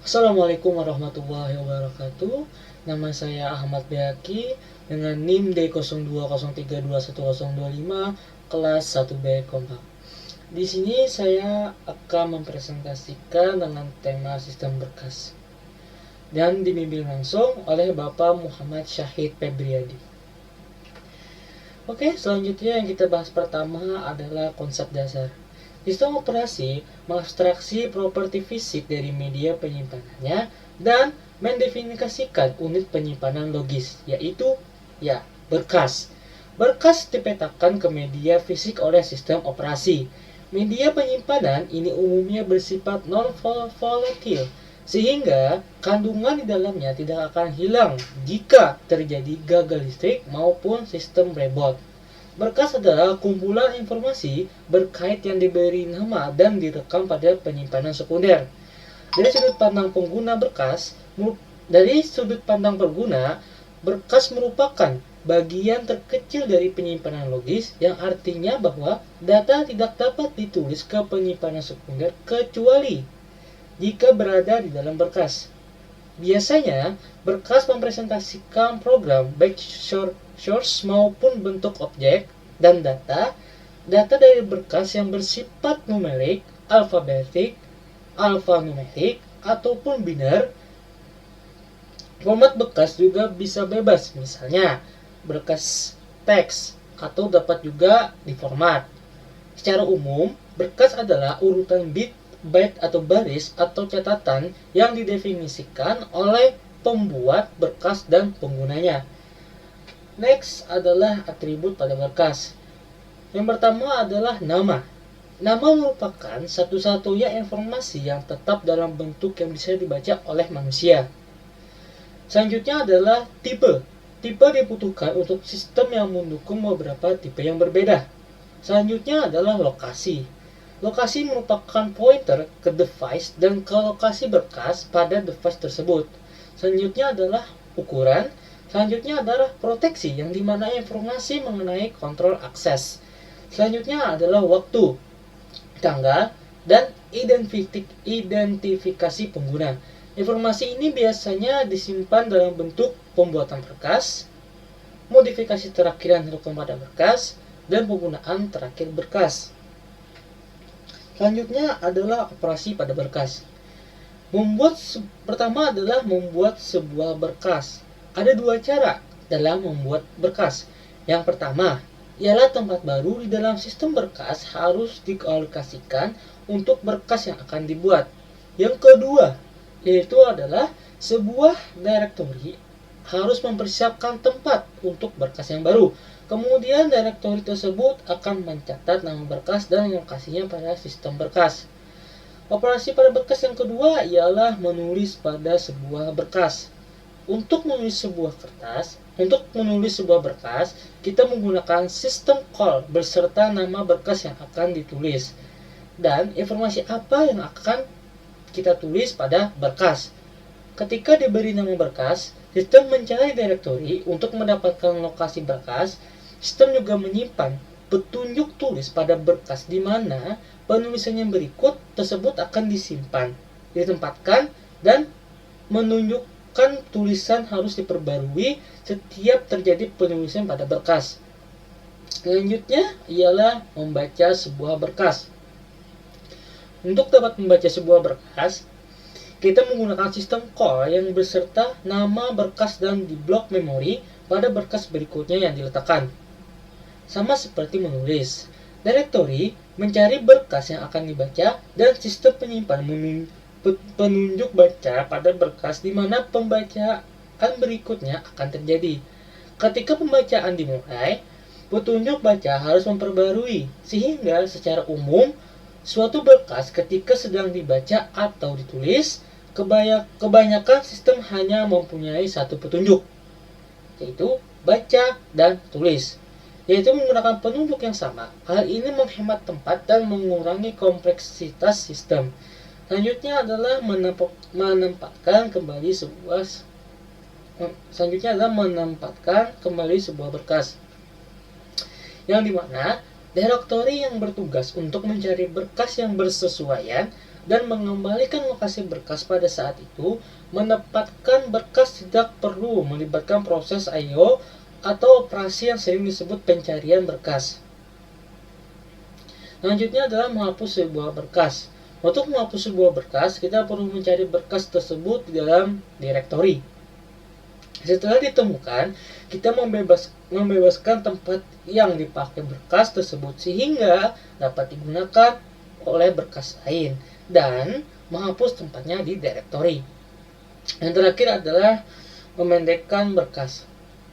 Assalamualaikum warahmatullahi wabarakatuh. Nama saya Ahmad Beaki dengan NIM D02032125 kelas 1B Kompak. Di sini saya akan mempresentasikan dengan tema sistem berkas dan dibimbing langsung oleh Bapak Muhammad Syahid Febriadi. Oke, selanjutnya yang kita bahas pertama adalah konsep dasar. Sistem operasi mengabstraksi properti fisik dari media penyimpanannya dan mendefinisikan unit penyimpanan logis, yaitu berkas. Berkas dipetakan ke media fisik oleh sistem operasi. Media penyimpanan ini umumnya bersifat non-volatil, sehingga kandungan di dalamnya tidak akan hilang jika terjadi gagal listrik maupun sistem rebot. Berkas adalah kumpulan informasi berkait yang diberi nama dan direkam pada penyimpanan sekunder. Dari sudut pandang pengguna berkas merupakan bagian terkecil dari penyimpanan logis, yang artinya bahwa data tidak dapat ditulis ke penyimpanan sekunder kecuali jika berada di dalam berkas. Biasanya, berkas mempresentasikan program baik source maupun bentuk objek dan data dari berkas yang bersifat numerik, alfanumerik, ataupun biner. Format berkas juga bisa bebas, misalnya berkas teks, atau dapat juga diformat. Secara umum, berkas adalah urutan bit, byte atau baris atau catatan yang didefinisikan oleh pembuat berkas dan penggunanya. Next adalah atribut pada berkas. Yang pertama adalah nama. Nama merupakan satu-satunya informasi yang tetap dalam bentuk yang bisa dibaca oleh manusia. Selanjutnya adalah tipe. Tipe dibutuhkan untuk sistem yang mendukung beberapa tipe yang berbeda. Selanjutnya adalah lokasi. Lokasi merupakan pointer ke device dan ke lokasi berkas pada device tersebut. Selanjutnya adalah ukuran. Selanjutnya adalah proteksi, yang dimana informasi mengenai kontrol akses. Selanjutnya adalah waktu, tanggal, dan identifikasi pengguna. Informasi ini biasanya disimpan dalam bentuk pembuatan berkas, modifikasi terakhir yang dilakukan pada berkas, dan penggunaan terakhir berkas. Selanjutnya adalah operasi pada berkas. Pertama adalah membuat sebuah berkas. Ada dua cara dalam membuat berkas. Yang pertama ialah tempat baru di dalam sistem berkas harus dialokasikan untuk berkas yang akan dibuat. Yang kedua yaitu adalah sebuah directory harus mempersiapkan tempat untuk berkas yang baru. Kemudian directory tersebut akan mencatat nama berkas dan lokasinya pada sistem berkas. Operasi pada berkas yang kedua ialah menulis pada sebuah berkas. Untuk menulis sebuah berkas, kita menggunakan sistem call beserta nama berkas yang akan ditulis dan informasi apa yang akan kita tulis pada berkas. Ketika diberi nama berkas, sistem mencari directory untuk mendapatkan lokasi berkas. Sistem juga menyimpan petunjuk tulis pada berkas di mana penulisan yang berikut tersebut akan disimpan, ditempatkan, dan menunjukkan tulisan harus diperbarui setiap terjadi penulisan pada berkas. Selanjutnya ialah membaca sebuah berkas. Untuk dapat membaca sebuah berkas, kita menggunakan sistem call yang beserta nama berkas dan di blok memori pada berkas berikutnya yang diletakkan. Sama seperti menulis, directory mencari berkas yang akan dibaca dan sistem penyimpan penunjuk baca pada berkas di mana pembacaan berikutnya akan terjadi. Ketika pembacaan dimulai, petunjuk baca harus memperbarui, sehingga secara umum suatu berkas ketika sedang dibaca atau ditulis, kebanyakan sistem hanya mempunyai satu petunjuk, yaitu baca dan tulis, yaitu menggunakan penunjuk yang sama. Hal ini menghemat tempat dan mengurangi kompleksitas sistem. Selanjutnya adalah menempatkan kembali sebuah berkas, yang dimana directory yang bertugas untuk mencari berkas yang bersesuaian dan mengembalikan lokasi berkas pada saat itu. Menempatkan berkas tidak perlu melibatkan proses I/O atau operasi yang sering disebut pencarian berkas. Selanjutnya adalah menghapus sebuah berkas. Untuk menghapus sebuah berkas, kita perlu mencari berkas tersebut di dalam direktori. Setelah ditemukan, kita membebaskan tempat yang dipakai berkas tersebut sehingga dapat digunakan oleh berkas lain dan menghapus tempatnya di direktori. Yang terakhir adalah memendekkan berkas.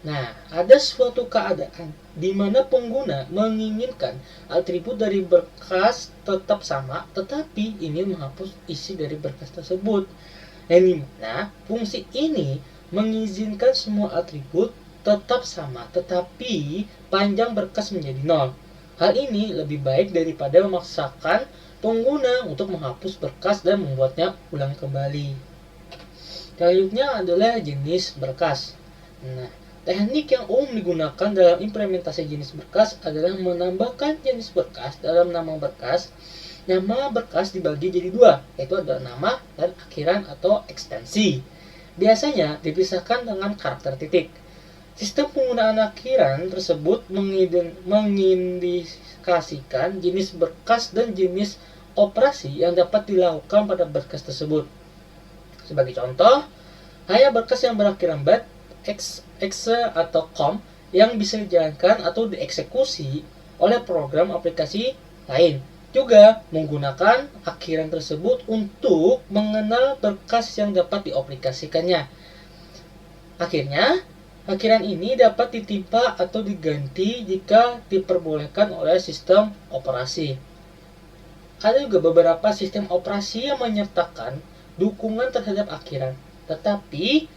Nah, ada suatu keadaan di mana pengguna menginginkan atribut dari berkas tetap sama, tetapi ini menghapus isi dari berkas tersebut. Yang dimana fungsi ini mengizinkan semua atribut tetap sama, tetapi panjang berkas menjadi 0. Hal ini lebih baik daripada memaksakan pengguna untuk menghapus berkas dan membuatnya ulang kembali. Selanjutnya adalah jenis berkas. Nah, teknik yang umum digunakan dalam implementasi jenis berkas adalah menambahkan jenis berkas dalam nama berkas. Nama berkas dibagi jadi dua, yaitu ada nama dan akhiran atau ekstensi. Biasanya dipisahkan dengan karakter titik. Sistem penggunaan akhiran tersebut mengindikasikan jenis berkas dan jenis operasi yang dapat dilakukan pada berkas tersebut. Sebagai contoh, hanya berkas yang berakhiran byte, exe atau com yang bisa dijalankan atau dieksekusi oleh program aplikasi lain. Juga menggunakan akhiran tersebut untuk mengenal berkas yang dapat diaplikasikannya. Akhirnya, akhiran ini dapat ditimpa atau diganti jika diperbolehkan oleh sistem operasi. Ada juga beberapa sistem operasi yang menyertakan dukungan terhadap akhiran, tetapi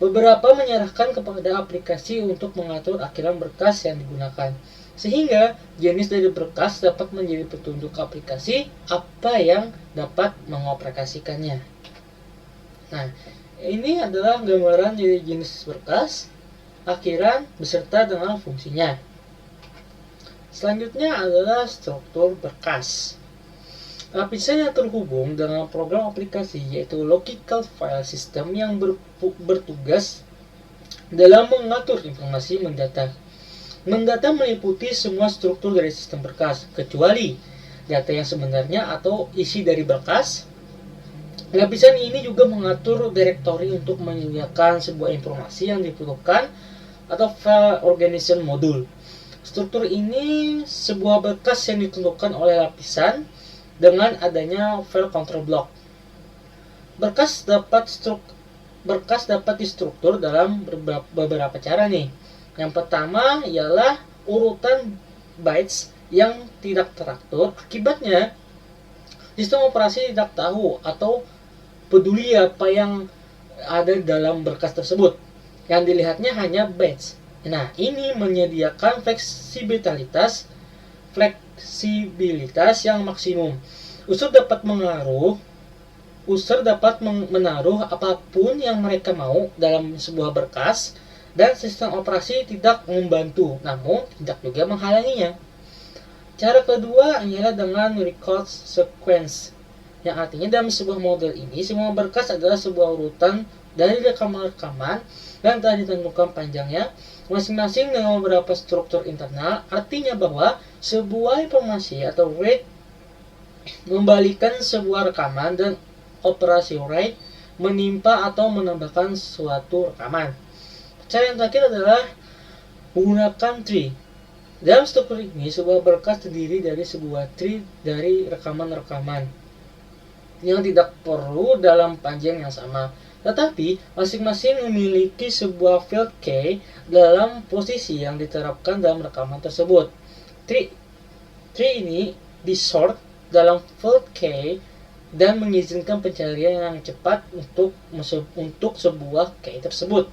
beberapa menyerahkan kepada aplikasi untuk mengatur akhiran berkas yang digunakan, sehingga jenis dari berkas dapat menjadi petunjuk aplikasi apa yang dapat mengoperasikannya. Nah, ini adalah gambaran dari jenis berkas, akhiran, beserta dengan fungsinya. Selanjutnya adalah struktur berkas. Lapisan yang terhubung dengan program aplikasi yaitu Logical File System yang bertugas dalam mengatur informasi mendata. Mendata meliputi semua struktur dari sistem berkas, kecuali data yang sebenarnya atau isi dari berkas. Lapisan ini juga mengatur direktori untuk menyediakan sebuah informasi yang dibutuhkan atau file organization module. Struktur ini sebuah berkas yang ditentukan oleh lapisan dengan adanya file control block. Berkas dapat distruktur dalam beberapa cara nih. Yang pertama ialah urutan bytes yang tidak teratur. Akibatnya sistem operasi tidak tahu atau peduli apa yang ada dalam berkas tersebut. Yang dilihatnya hanya bytes. Nah, ini menyediakan fleksibilitas yang maksimum. User dapat menaruh apapun yang mereka mau dalam sebuah berkas dan sistem operasi tidak membantu, namun tidak juga menghalanginya. Cara kedua ialah dengan record sequence, yang artinya dalam sebuah model ini semua berkas adalah sebuah urutan dari rekaman-rekaman dan telah ditentukan panjangnya masing-masing dengan beberapa struktur internal. Artinya bahwa sebuah informasi atau read membalikan sebuah rekaman dan operasi write menimpa atau menambahkan suatu rekaman. Cara yang terakhir adalah menggunakan tree. Dalam struktur ini, sebuah berkas terdiri dari sebuah tree dari rekaman-rekaman yang tidak perlu dalam panjang yang sama, tetapi masing-masing memiliki sebuah field key dalam posisi yang diterapkan dalam rekaman tersebut. Tree ini disort dalam field key dan mengizinkan pencarian yang cepat untuk sebuah key tersebut.